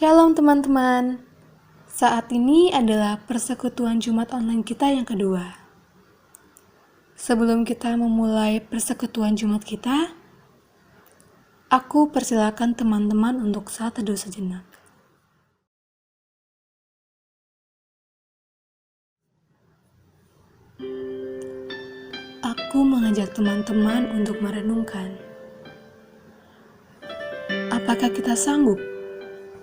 Shalom teman-teman, saat ini adalah persekutuan Jumat online kita yang kedua. Sebelum kita memulai persekutuan Jumat kita, aku persilakan teman-teman untuk saat teduh sejenak. Aku mengajak teman-teman untuk merenungkan, apakah kita sanggup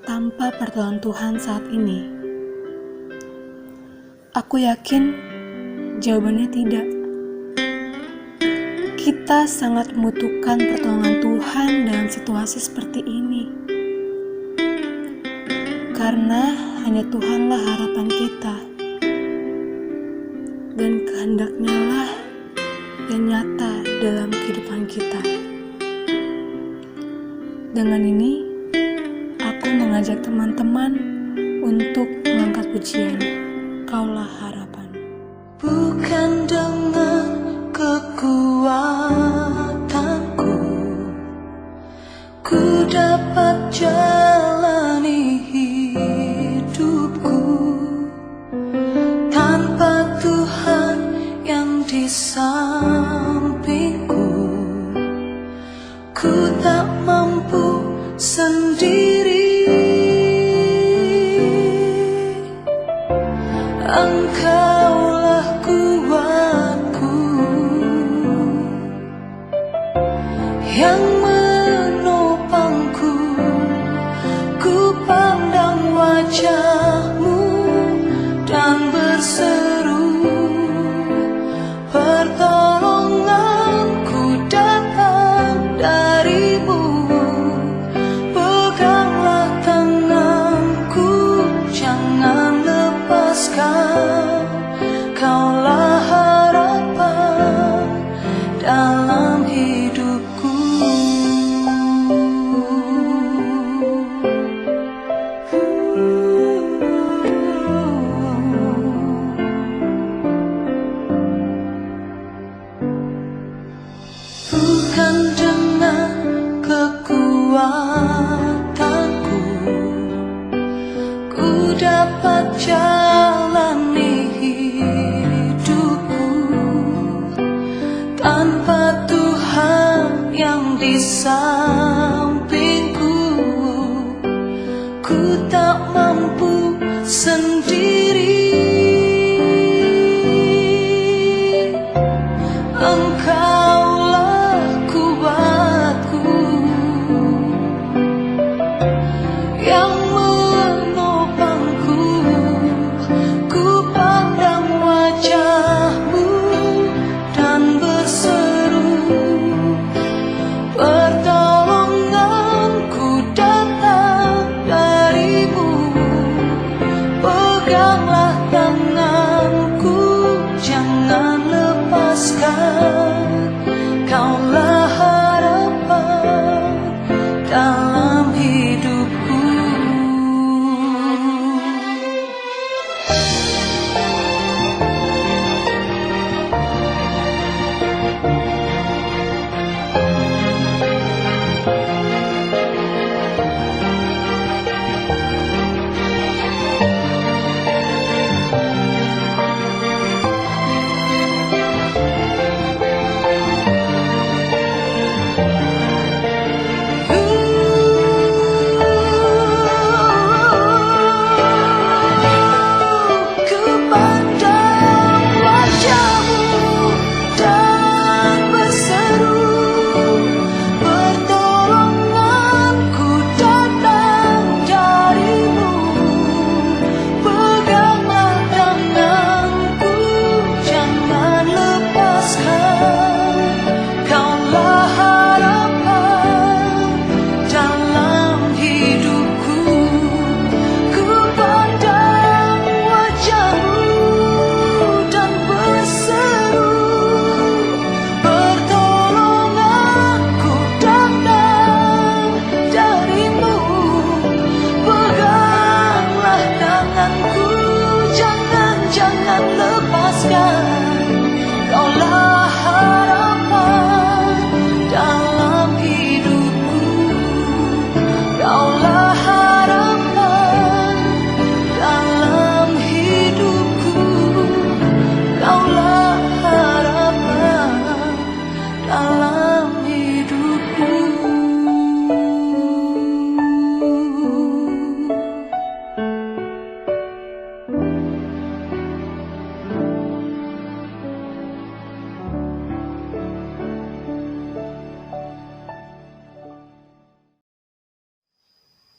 tanpa pertolongan Tuhan saat ini? Aku yakin jawabannya tidak. Kita sangat membutuhkan pertolongan Tuhan dalam situasi seperti ini. Karena hanya Tuhanlah harapan kita. Dan kehendaknya lah yang nyata dalam kehidupan kita. Dengan ini, aku mengajak teman-teman untuk mengangkat pujian, Kaulah Harapan. Bukan dengan kekuatanku ku dapat jalani hidupku tanpa Tuhan yang di sampingku. Ku tak mampu sendiri. Engkaulah kuatku yang menopangku. Ku pandang wajah-Mu dan berseru, pertolonganku datang dari-Mu. Peganglah tanganku, jangan lepaskan. Kaulah harapan dalam hidupku. Bukan dengan kekuatanku ku dapat jalani hidupku tanpa Tuhan yang di sampingku. Ku tak mampu sendiri. Engkaulah kuatku yang menopangku. Ku pandang wajah-Mu dan berseru, pertolonganku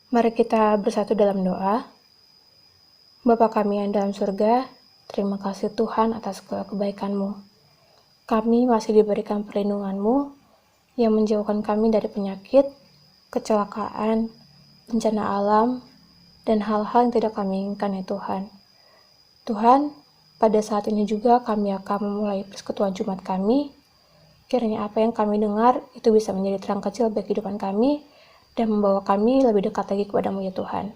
Mari kita bersatu dalam doa. Bapa kami yang dalam surga, terima kasih Tuhan atas segala kebaikan-Mu. Kami masih diberikan perlindungan-Mu yang menjauhkan kami dari penyakit, kecelakaan, bencana alam, dan hal-hal yang tidak kami inginkan ya Tuhan. Tuhan, pada saat ini juga kami akan memulai persekutuan Jumat kami. Kiranya apa yang kami dengar itu bisa menjadi terang kecil bagi kehidupan kami dan membawa kami lebih dekat lagi kepada-Mu ya Tuhan.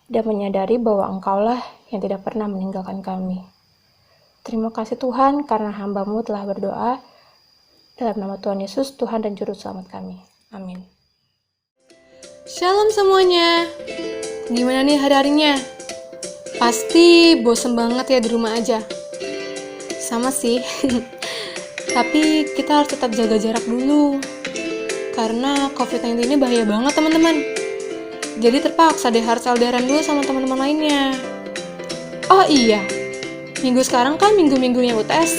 Dan menyadari bahwa Engkaulah yang tidak pernah meninggalkan kami. Terima kasih Tuhan karena hamba-Mu telah berdoa dalam nama Tuhan Yesus, Tuhan dan Juru Selamat kami. Amin. Shalom semuanya. Gimana nih hari-harinya? Pasti bosen banget ya di rumah aja. Sama sih. Tapi kita harus tetap jaga jarak dulu. Karena COVID-19 ini bahaya banget teman-teman. Jadi terpaksa deh harus LDRan dulu sama teman-teman lainnya. Oh iya, minggu sekarang kan minggu-minggunya UTS.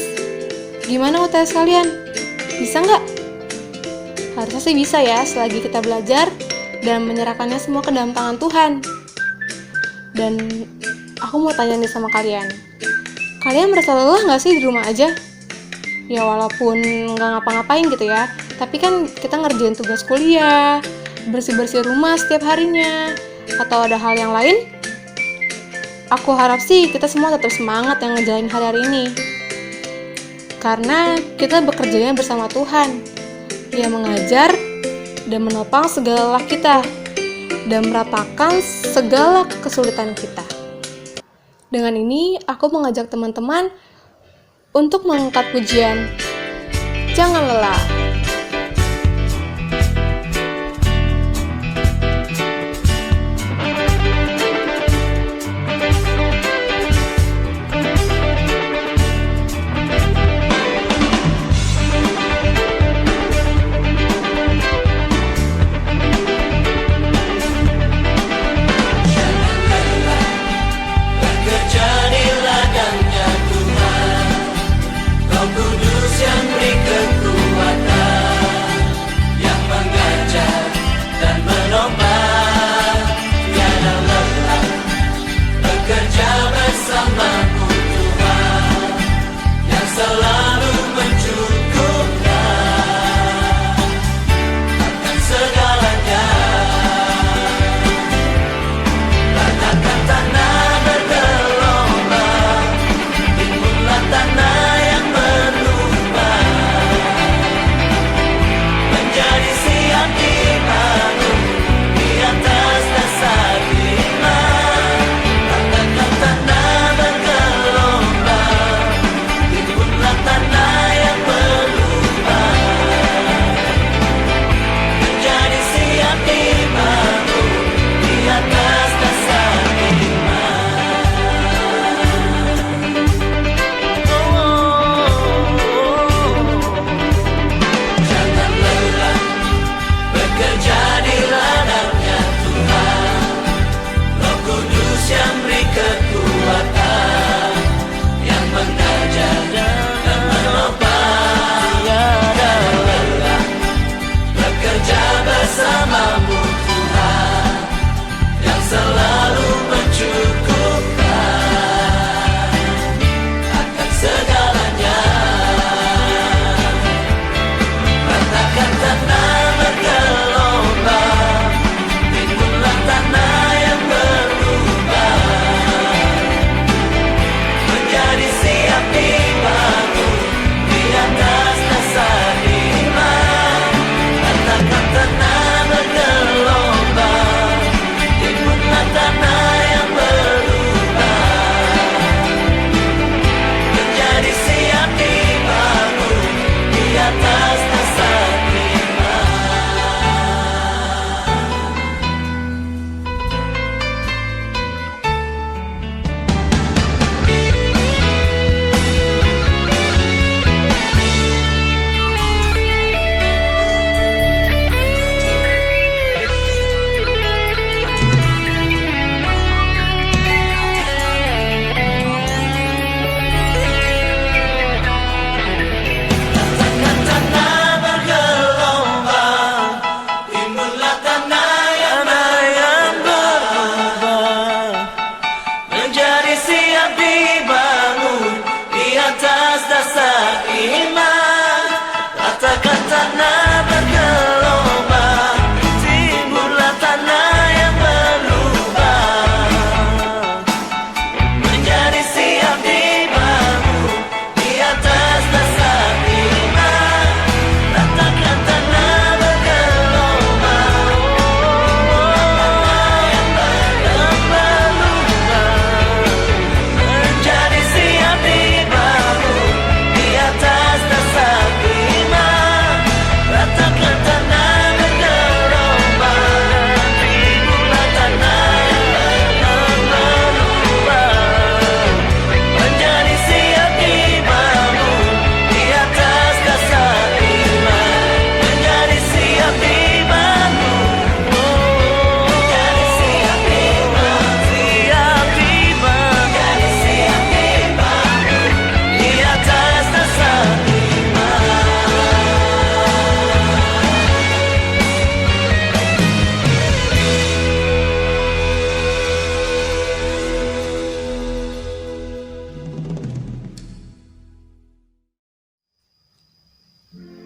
Gimana UTS kalian? Bisa nggak? Harusnya sih bisa ya, selagi kita belajar dan menyerahkannya semua ke dalam tangan Tuhan. Dan aku mau tanya nih sama kalian. Kalian merasa lelah nggak sih di rumah aja? Ya walaupun nggak ngapa-ngapain gitu ya, tapi kan kita ngerjain tugas kuliah, bersih-bersih rumah setiap harinya, atau ada hal yang lain. Aku harap sih kita semua tetap semangat yang ngejalanin hari-hari ini. Karena kita bekerjanya bersama Tuhan, yang mengajar dan menopang segala lelah kita, dan meratakan segala kesulitan kita. Dengan ini, aku mengajak teman-teman untuk mengangkat pujian, jangan lelah. Bekerja di ladangnya Tuhan, Roh Kudus yang beri kekuatan.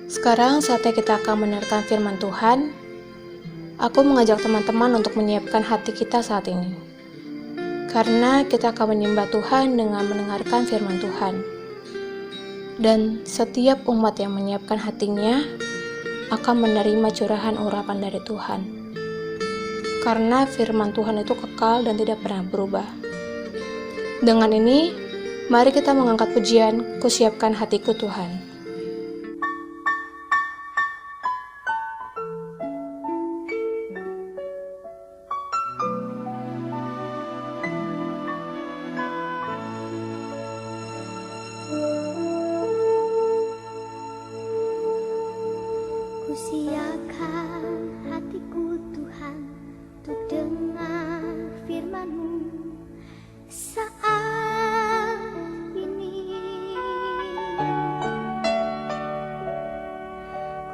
Sekarang saatnya kita akan mendengarkan firman Tuhan. Aku mengajak teman-teman untuk menyiapkan hati kita saat ini. Karena kita akan menyembah Tuhan dengan mendengarkan firman Tuhan. Dan setiap umat yang menyiapkan hatinya akan menerima curahan urapan dari Tuhan. Karena firman Tuhan itu kekal dan tidak pernah berubah. Dengan ini, mari kita mengangkat pujian, Kusiapkan Hatiku Tuhan. Kusiapkan hatiku Tuhan untuk dengar firman-Mu saat ini.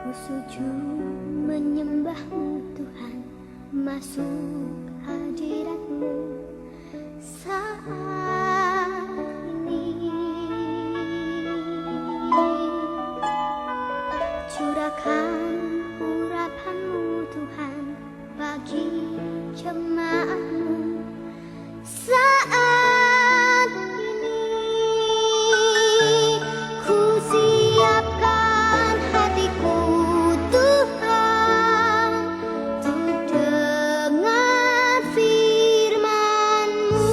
Ku sujud menyembah-Mu Tuhan, masuk hadirat-Mu saat ini. Curahkan urapan-Mu Tuhan bagi jemaat-Mu saat ini. Ku siapkan hatiku Tuhan untuk dengar firman-Mu.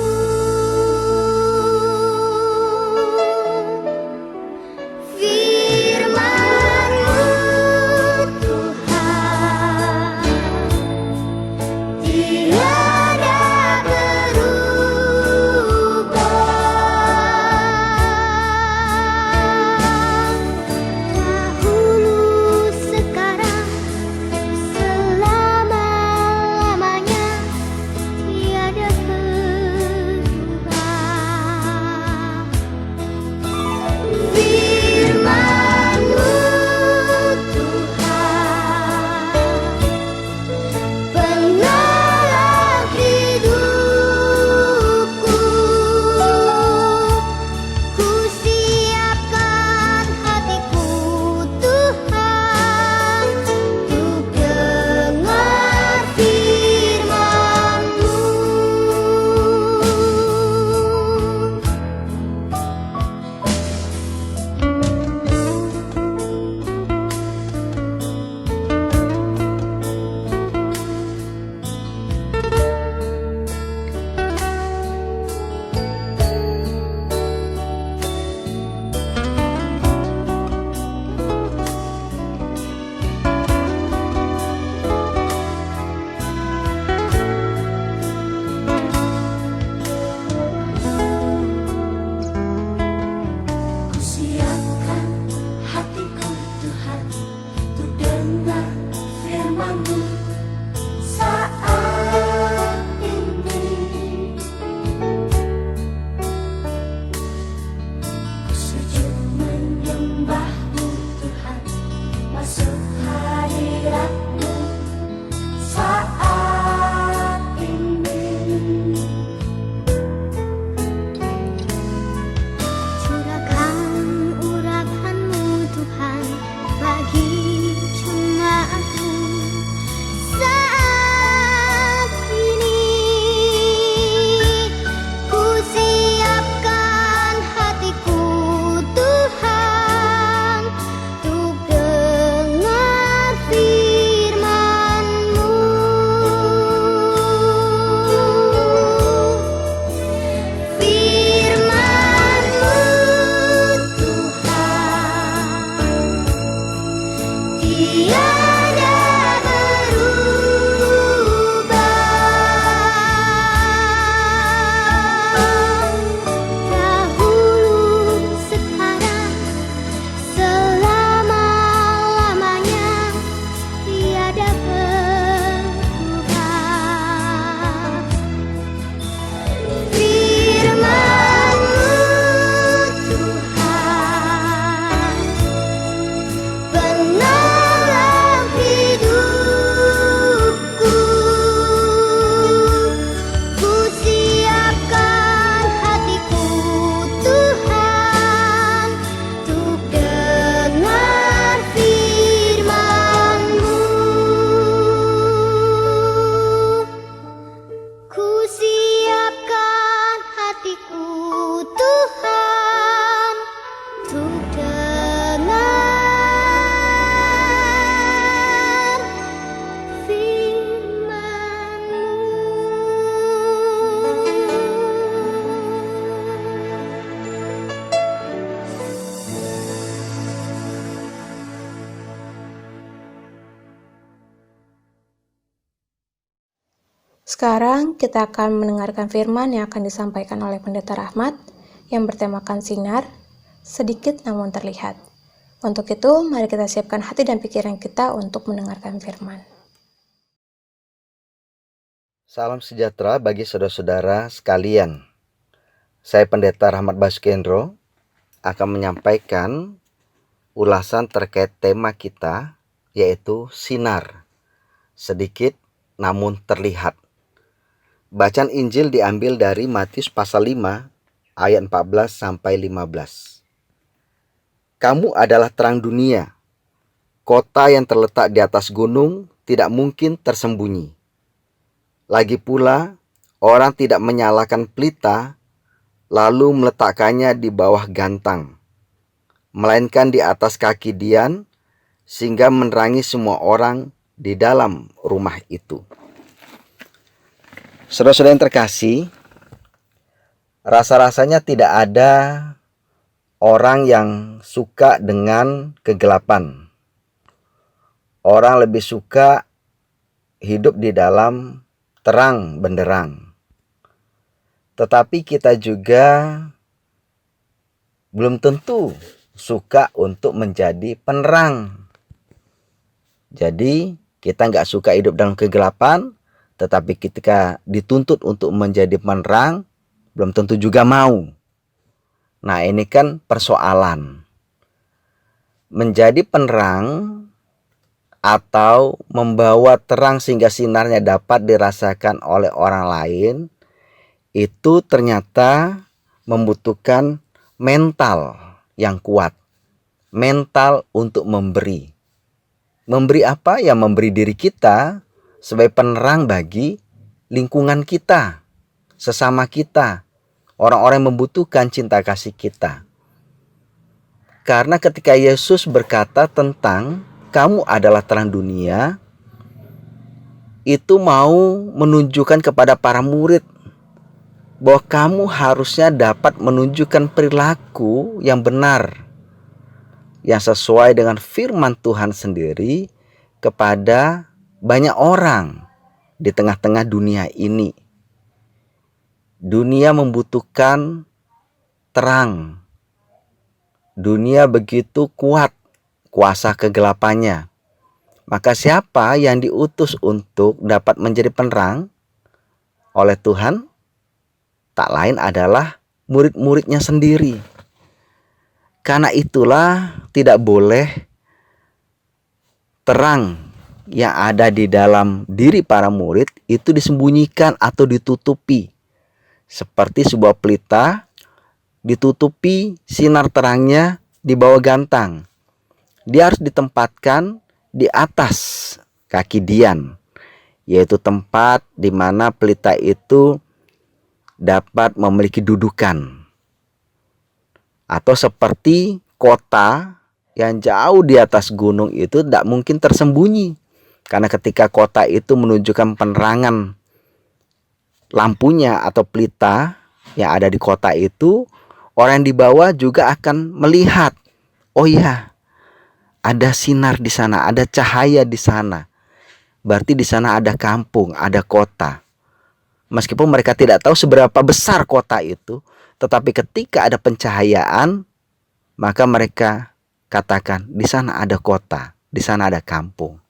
Sekarang kita akan mendengarkan firman yang akan disampaikan oleh Pendeta Rahmat yang bertemakan sinar, sedikit namun terlihat. Untuk itu, mari kita siapkan hati dan pikiran kita untuk mendengarkan firman. Salam sejahtera bagi saudara-saudara sekalian. Saya Pendeta Rahmat Baskendro akan menyampaikan ulasan terkait tema kita, yaitu sinar, sedikit namun terlihat. Bacaan Injil diambil dari Matius pasal 5 ayat 14 sampai 15. Kamu adalah terang dunia. Kota yang terletak di atas gunung tidak mungkin tersembunyi. Lagi pula, orang tidak menyalakan pelita lalu meletakkannya di bawah gantang, melainkan di atas kaki dian sehingga menerangi semua orang di dalam rumah itu. Saudara-saudara yang terkasih, rasa-rasanya tidak ada orang yang suka dengan kegelapan. Orang lebih suka hidup di dalam terang benderang. Tetapi kita juga belum tentu suka untuk menjadi penerang. Jadi kita nggak suka hidup dalam kegelapan, tetapi ketika dituntut untuk menjadi penerang, belum tentu juga mau. Nah, ini kan persoalan. Menjadi penerang atau membawa terang sehingga sinarnya dapat dirasakan oleh orang lain, itu ternyata membutuhkan mental yang kuat. Mental untuk memberi. Memberi apa? Ya memberi diri kita sebagai penerang bagi lingkungan kita, sesama kita, orang-orang yang membutuhkan cinta kasih kita. Karena ketika Yesus berkata tentang kamu adalah terang dunia, itu mau menunjukkan kepada para murid bahwa kamu harusnya dapat menunjukkan perilaku yang benar, yang sesuai dengan firman Tuhan sendiri kepada banyak orang di tengah-tengah dunia ini. Dunia membutuhkan terang. Dunia begitu kuat kuasa kegelapannya. Maka siapa yang diutus untuk dapat menjadi penerang oleh Tuhan? Tak lain adalah murid-muridnya sendiri. Karena itulah tidak boleh terang yang ada di dalam diri para murid itu disembunyikan atau ditutupi. Seperti sebuah pelita ditutupi sinar terangnya di bawah gantang. Dia harus ditempatkan di atas kaki dian, yaitu tempat di mana pelita itu dapat memiliki dudukan. Atau seperti kota yang jauh di atas gunung itu tidak mungkin tersembunyi. Karena ketika kota itu menunjukkan penerangan lampunya atau pelita yang ada di kota itu, orang yang di bawah juga akan melihat, oh iya, ada sinar di sana, ada cahaya di sana. Berarti di sana ada kampung, ada kota. Meskipun mereka tidak tahu seberapa besar kota itu, tetapi ketika ada pencahayaan, maka mereka katakan, di sana ada kota, di sana ada kampung.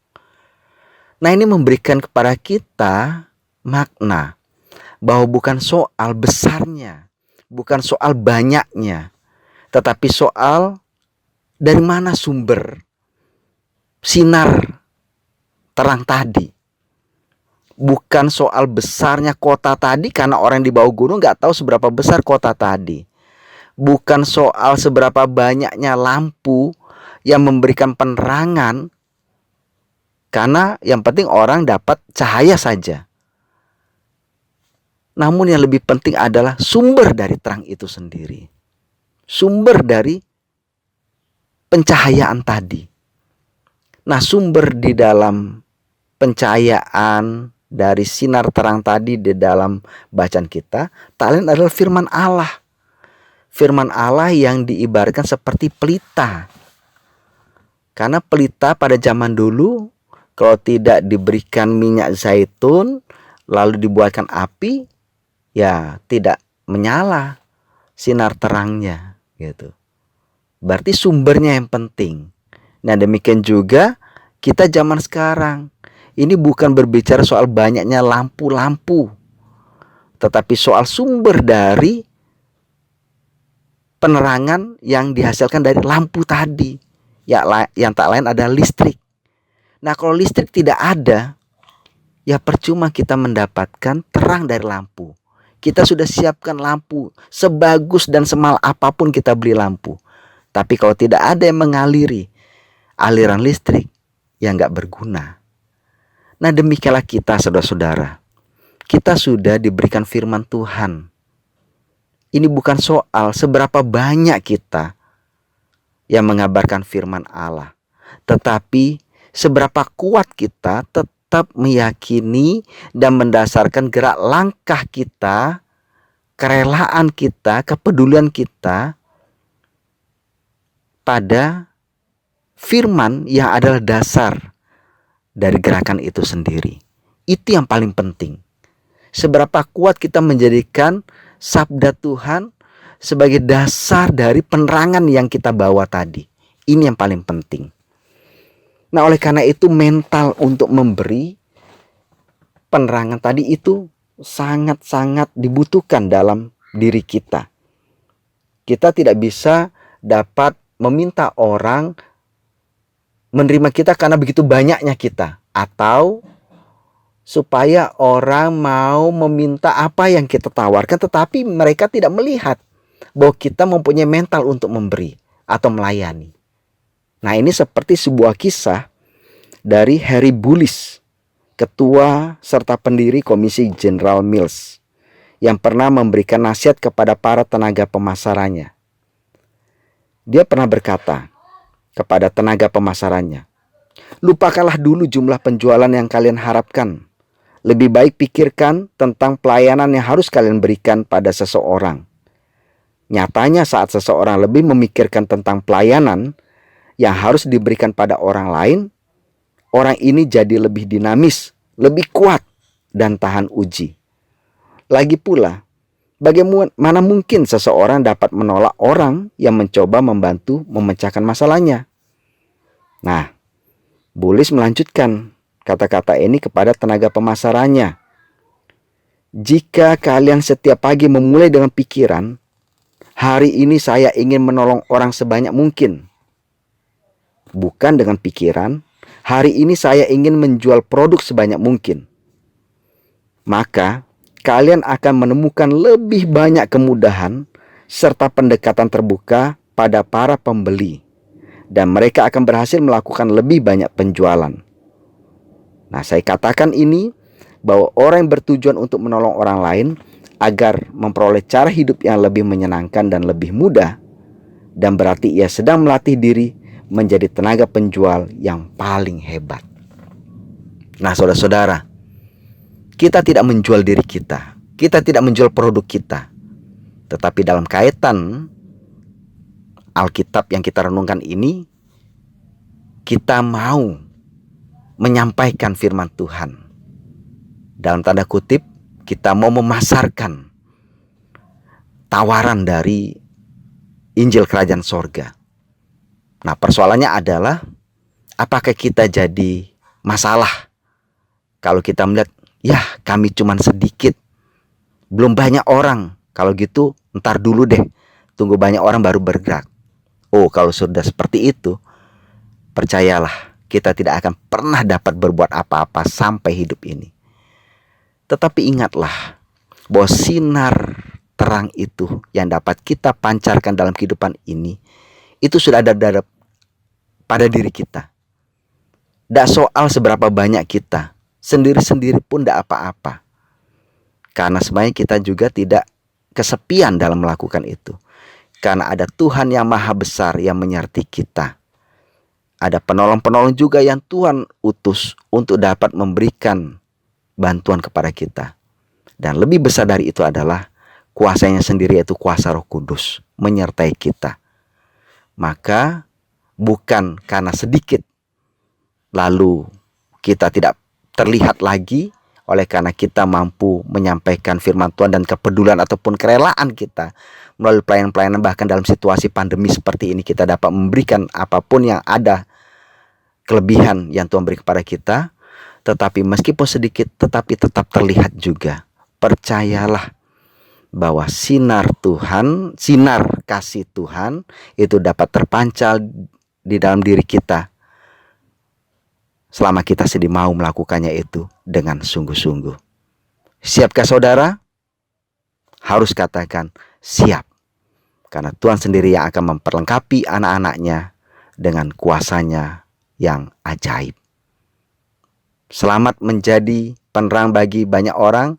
Nah, ini memberikan kepada kita makna bahwa bukan soal besarnya, bukan soal banyaknya, tetapi soal dari mana sumber sinar terang tadi. Bukan soal besarnya kota tadi, karena orang di bawah gunung nggak tahu seberapa besar kota tadi. Bukan soal seberapa banyaknya lampu yang memberikan penerangan, karena yang penting orang dapat cahaya saja. Namun yang lebih penting adalah sumber dari terang itu sendiri. Sumber dari pencahayaan tadi. Nah, sumber di dalam pencahayaan dari sinar terang tadi di dalam bacaan kita, tak lain adalah firman Allah. Firman Allah yang diibaratkan seperti pelita. Karena pelita pada zaman dulu, kalau tidak diberikan minyak zaitun, lalu dibuatkan api, ya tidak menyala sinar terangnya gitu. Berarti sumbernya yang penting. Nah, demikian juga kita zaman sekarang. Ini bukan berbicara soal banyaknya lampu-lampu, tetapi soal sumber dari penerangan yang dihasilkan dari lampu tadi. Ya, yang tak lain adalah listrik. Nah, kalau listrik tidak ada, ya percuma kita mendapatkan terang dari lampu. Kita sudah siapkan lampu sebagus dan semahal apapun kita beli lampu. Tapi kalau tidak ada yang mengaliri aliran listrik, ya nggak berguna. Nah, demikianlah kita, saudara-saudara. Kita sudah diberikan firman Tuhan. Ini bukan soal seberapa banyak kita yang mengabarkan firman Allah, tetapi seberapa kuat kita tetap meyakini dan mendasarkan gerak langkah kita, kerelaan kita, kepedulian kita pada firman yang adalah dasar dari gerakan itu sendiri. Itu yang paling penting. Seberapa kuat kita menjadikan sabda Tuhan sebagai dasar dari penerangan yang kita bawa tadi. Ini yang paling penting. Nah, oleh karena itu mental untuk memberi penerangan tadi itu sangat-sangat dibutuhkan dalam diri kita. Kita tidak bisa dapat meminta orang menerima kita karena begitu banyaknya kita, atau supaya orang mau meminta apa yang kita tawarkan tetapi mereka tidak melihat bahwa kita mempunyai mental untuk memberi atau melayani. Nah, ini seperti sebuah kisah dari Harry Bullis, ketua serta pendiri Komisi Jenderal Mills, yang pernah memberikan nasihat kepada para tenaga pemasarannya. Dia pernah berkata kepada tenaga pemasarannya, "Lupakanlah dulu jumlah penjualan yang kalian harapkan. Lebih baik pikirkan tentang pelayanan yang harus kalian berikan pada seseorang. Nyatanya saat seseorang lebih memikirkan tentang pelayanan yang harus diberikan pada orang lain, orang ini jadi lebih dinamis, lebih kuat, dan tahan uji. Lagi pula, bagaimana mungkin seseorang dapat menolak orang yang mencoba membantu memecahkan masalahnya?" Nah, Bullis melanjutkan kata-kata ini kepada tenaga pemasarannya. "Jika kalian setiap pagi memulai dengan pikiran, hari ini saya ingin menolong orang sebanyak mungkin. Bukan dengan pikiran, hari ini saya ingin menjual produk sebanyak mungkin. Maka kalian akan menemukan lebih banyak kemudahan serta pendekatan terbuka pada para pembeli. Dan mereka akan berhasil melakukan lebih banyak penjualan." Nah, saya katakan ini bahwa orang yang bertujuan untuk menolong orang lain agar memperoleh cara hidup yang lebih menyenangkan dan lebih mudah, dan berarti ia sedang melatih diri menjadi tenaga penjual yang paling hebat. Nah, saudara-saudara, kita tidak menjual diri kita. Kita tidak menjual produk kita. Tetapi dalam kaitan Alkitab yang kita renungkan ini, kita mau menyampaikan firman Tuhan. Dalam tanda kutip, kita mau memasarkan tawaran dari Injil Kerajaan Sorga. Nah, persoalannya adalah, apakah kita jadi masalah kalau kita melihat, ya kami cuma sedikit, belum banyak orang. Kalau gitu ntar dulu deh, tunggu banyak orang baru bergerak. Oh, kalau sudah seperti itu, percayalah, kita tidak akan pernah dapat berbuat apa-apa sampai hidup ini. Tetapi ingatlah bahwa sinar terang itu yang dapat kita pancarkan dalam kehidupan ini, itu sudah ada pada diri kita. Tidak soal seberapa banyak kita, sendiri-sendiri pun tidak apa-apa. Karena sebenarnya kita juga tidak kesepian dalam melakukan itu. Karena ada Tuhan yang maha besar yang menyertai kita. Ada penolong-penolong juga yang Tuhan utus untuk dapat memberikan bantuan kepada kita. Dan lebih besar dari itu adalah kuasanya sendiri, yaitu kuasa Roh Kudus menyertai kita. Maka bukan karena sedikit lalu kita tidak terlihat lagi Oleh karena kita mampu menyampaikan firman Tuhan dan kepedulian ataupun kerelaan kita melalui pelayanan-pelayanan, bahkan dalam situasi pandemi seperti ini kita dapat memberikan apapun yang ada, kelebihan yang Tuhan beri kepada kita. Tetapi meskipun sedikit, tetapi tetap terlihat juga. Percayalah bahwa sinar Tuhan, sinar kasih Tuhan itu dapat terpancar di dalam diri kita selama kita sedih mau melakukannya itu dengan sungguh-sungguh. Siapkah saudara? Harus katakan siap. Karena Tuhan sendiri yang akan memperlengkapi anak-anaknya dengan kuasanya yang ajaib. Selamat menjadi penerang bagi banyak orang.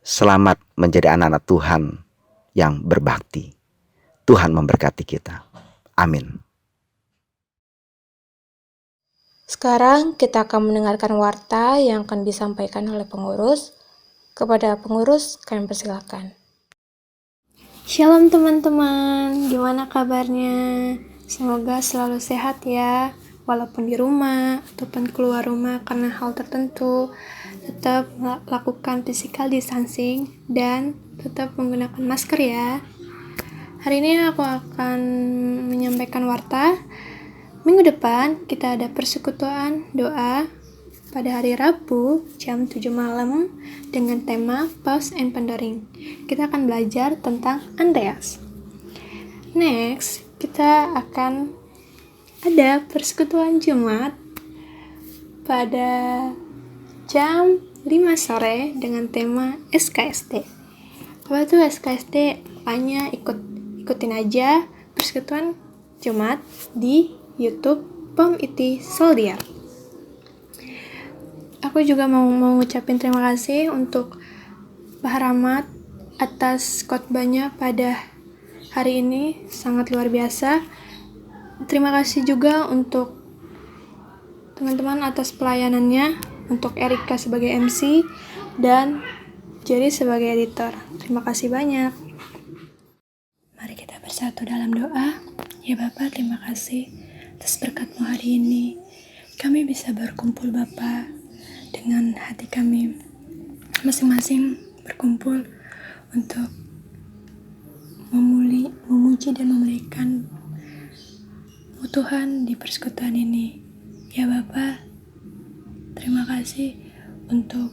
Selamat menjadi anak-anak Tuhan yang berbakti. Tuhan memberkati kita. Amin. Sekarang kita akan mendengarkan warta yang akan disampaikan oleh pengurus. Kepada pengurus, kami persilakan. Shalom teman-teman, gimana kabarnya? Semoga selalu sehat ya. Walaupun di rumah ataupun keluar rumah karena hal tertentu, tetap lakukan physical distancing dan tetap menggunakan masker ya. Hari ini aku akan menyampaikan warta. Minggu depan kita ada persekutuan doa pada hari Rabu jam 7 malam dengan tema Pause and Pondering. Kita akan belajar tentang Andreas. Next, kita akan ada persekutuan Jumat pada jam 5 sore dengan tema SKSD. Apa itu SKSD? Pokoknya ikutin aja persekutuan Jumat di YouTube POM IT Soldier. Aku juga mau ngucapin terima kasih untuk Pak Rahmat atas khotbahnya pada hari ini, sangat luar biasa. Terima kasih juga untuk teman-teman atas pelayanannya, untuk Erika sebagai MC dan Jerry sebagai editor. Terima kasih banyak. Mari kita bersatu dalam doa. Ya Bapak, terima kasih atas berkat-Mu hari ini. Kami bisa berkumpul Bapak dengan hati kami masing-masing berkumpul untuk memuji dan memuliakan Tuhan di persekutuan ini. Ya Bapak, terima kasih untuk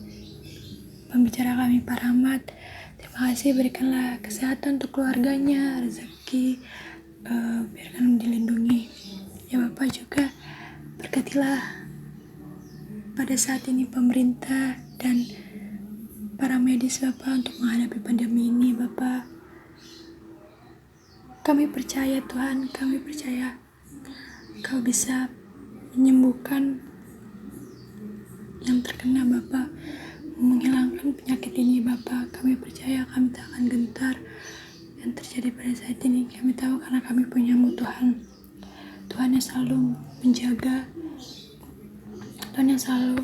pembicara kami Pak Rahmat. Terima kasih, berikanlah kesehatan untuk keluarganya, rezeki, biarkan dilindungi. Ya Bapak juga berkatilah pada saat ini pemerintah dan para medis Bapak untuk menghadapi pandemi ini Bapak. Kami percaya Tuhan, kami percaya Kau bisa menyembuhkan yang terkena Bapak, menghilangkan penyakit ini Bapak. Kami percaya, kami tak akan gentar yang terjadi pada saat ini. Kami tahu karena kami punya-Mu Tuhan. Tuhan yang selalu menjaga, Tuhan yang selalu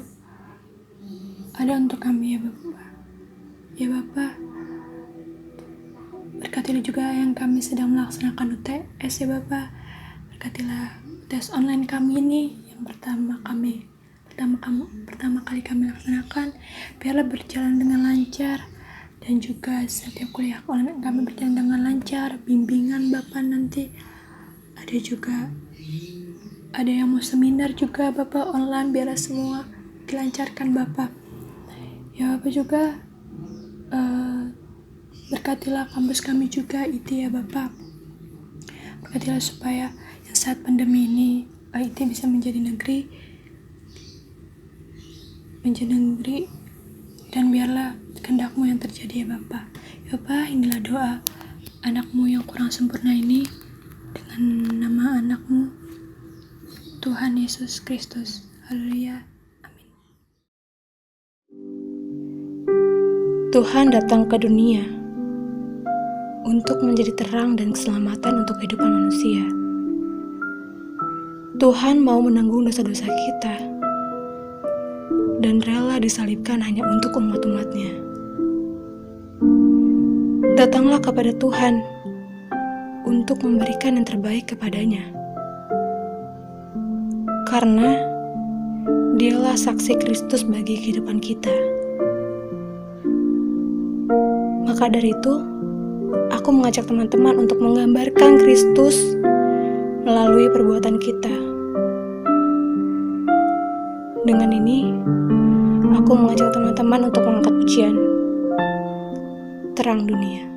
ada untuk kami ya Bapak. Ya Bapak, berkatilah juga yang kami sedang melaksanakan UTS ya Bapak. Berkatilah tes online kami ini yang pertama kali kami laksanakan, biarlah berjalan dengan lancar, dan juga setiap kuliah online kami berjalan dengan lancar. Bimbingan Bapak nanti ada yang mau seminar juga Bapak online, biarlah semua dilancarkan Bapak. Ya Bapak juga berkatilah kampus kami juga IT ya Bapak. Berkatilah supaya saat pandemi ini IT bisa menjadi negeri dan biarlah kehendak-Mu yang terjadi ya Bapak. Ya Bapak, inilah doa anak-Mu yang kurang sempurna ini dengan nama anak-Mu Tuhan Yesus Kristus. Haleluya. Amin. Tuhan datang ke dunia untuk menjadi terang dan keselamatan untuk kehidupan manusia. Tuhan mau menanggung dosa-dosa kita dan rela disalibkan hanya untuk umat-umatnya. Datanglah kepada Tuhan untuk memberikan yang terbaik kepadanya. Karena Dialah saksi Kristus bagi kehidupan kita. Maka dari itu, aku mengajak teman-teman untuk menggambarkan Kristus melalui perbuatan kita. Dengan ini, aku mengajak teman-teman untuk mengangkat pujian Terang Dunia.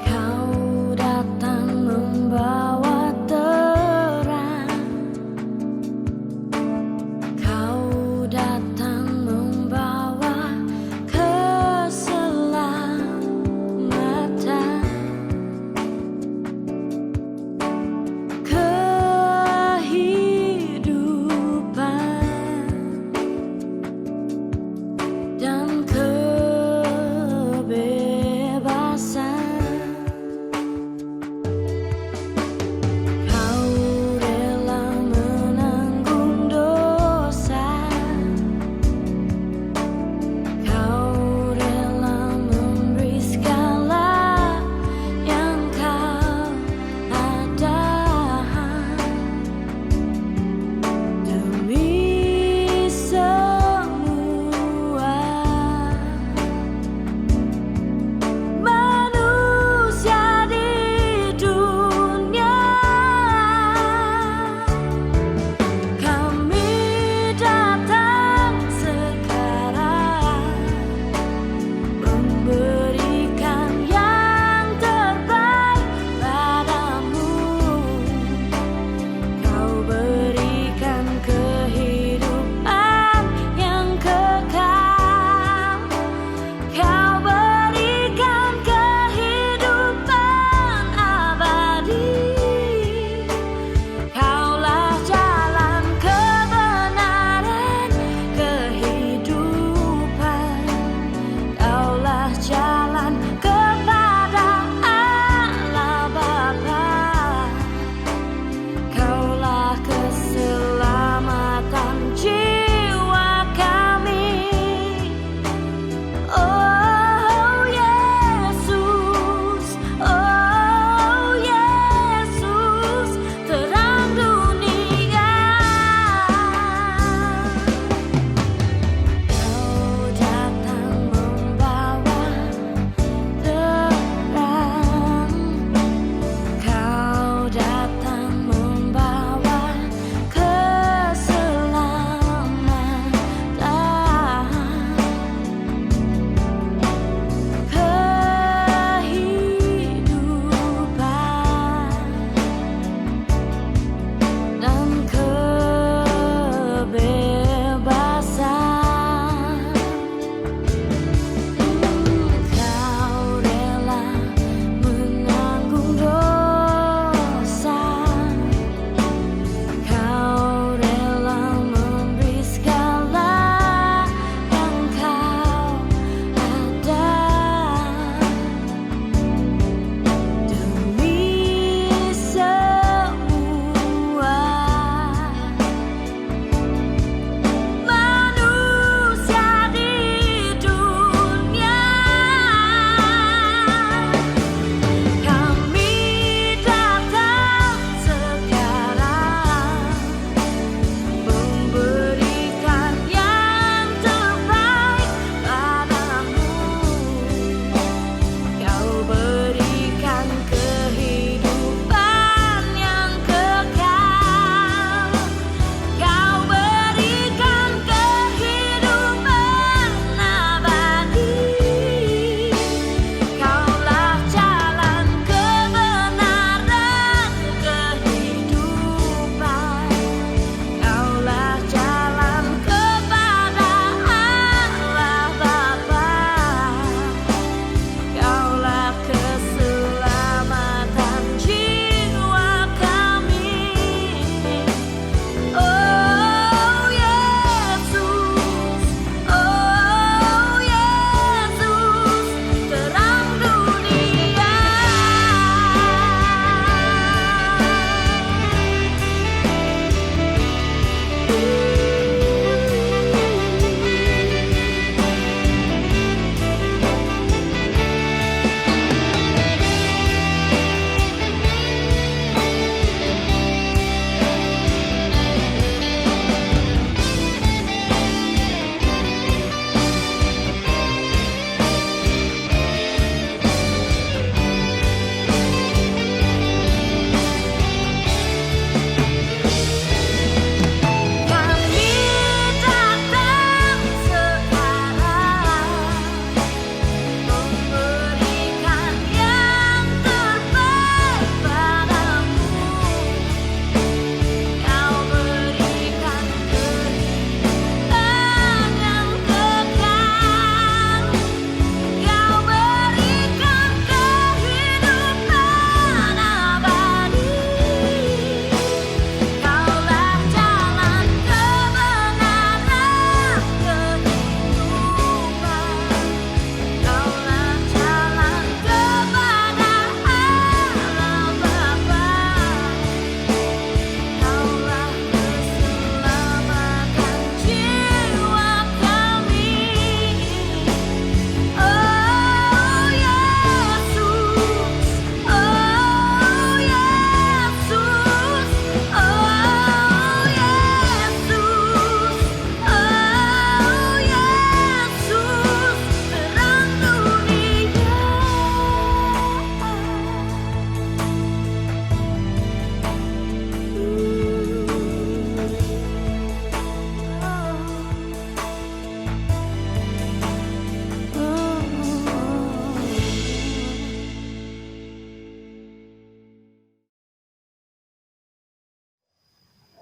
Kau datang membawa terang, kau datang membawa kebenaran.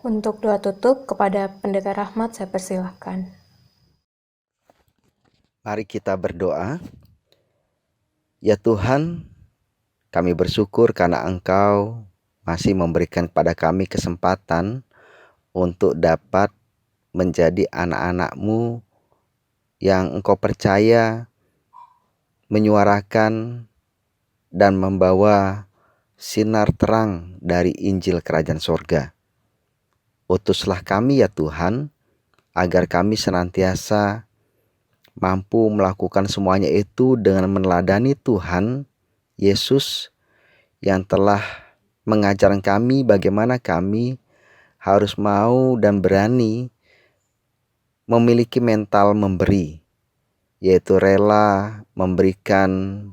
Untuk doa tutup kepada Pendeta Rahmat saya persilahkan. Mari kita berdoa. Ya Tuhan, kami bersyukur karena Engkau masih memberikan kepada kami kesempatan untuk dapat menjadi anak-anak-Mu yang Engkau percaya menyuarakan dan membawa sinar terang dari Injil Kerajaan Sorga. Utuslah kami ya Tuhan, agar kami senantiasa mampu melakukan semuanya itu dengan meneladani Tuhan Yesus yang telah mengajarkan kami bagaimana kami harus mau dan berani memiliki mental memberi, yaitu rela memberikan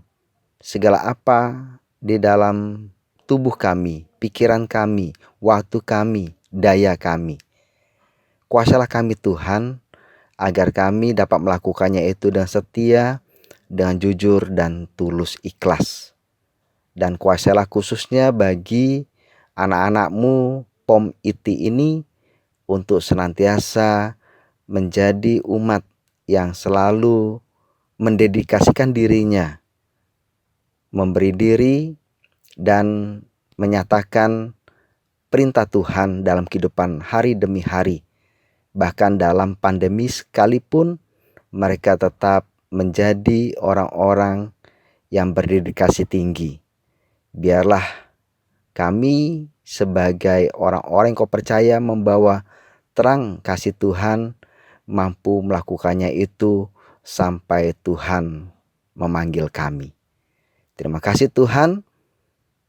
segala apa di dalam tubuh kami, pikiran kami, waktu kami, daya kami. Kuasalah kami Tuhan, agar kami dapat melakukannya itu dengan setia, dengan jujur dan tulus ikhlas. Dan kuasalah khususnya bagi anak-anak-Mu POM ITI ini untuk senantiasa menjadi umat yang selalu mendedikasikan dirinya, memberi diri dan menyatakan perintah Tuhan dalam kehidupan hari demi hari. Bahkan dalam pandemi sekalipun mereka tetap menjadi orang-orang yang berdedikasi tinggi. Biarlah kami sebagai orang-orang yang Kau percaya membawa terang kasih Tuhan mampu melakukannya itu sampai Tuhan memanggil kami. Terima kasih Tuhan,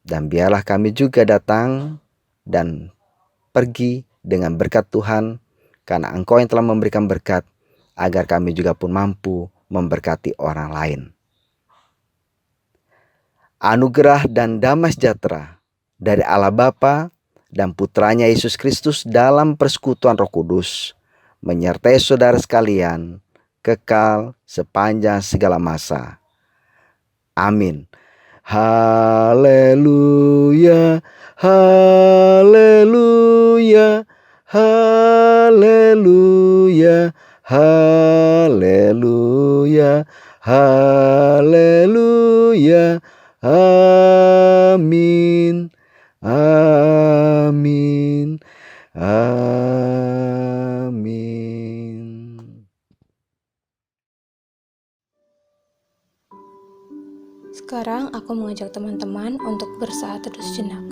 dan biarlah kami juga datang dan pergi dengan berkat Tuhan, karena Engkau yang telah memberikan berkat, agar kami juga pun mampu memberkati orang lain. Anugerah dan damai sejahtera dari Allah Bapa dan Putranya Yesus Kristus dalam persekutuan Roh Kudus menyertai saudara sekalian kekal sepanjang segala masa. Amin. Haleluya, haleluya, haleluya, haleluya, haleluya. Amin, amin, amin. Sekarang aku mengajak teman-teman untuk bersaat teduh sejenak.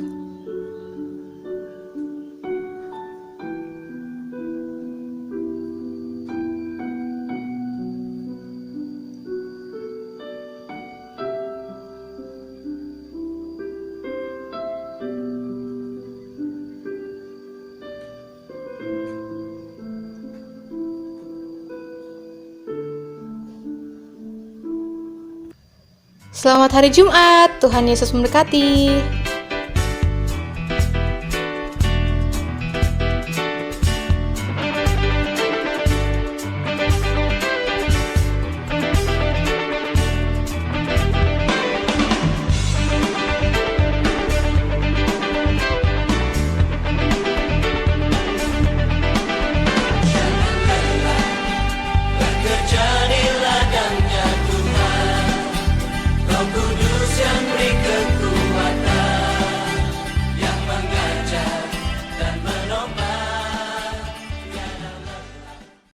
Selamat hari Jumat, Tuhan Yesus memberkati.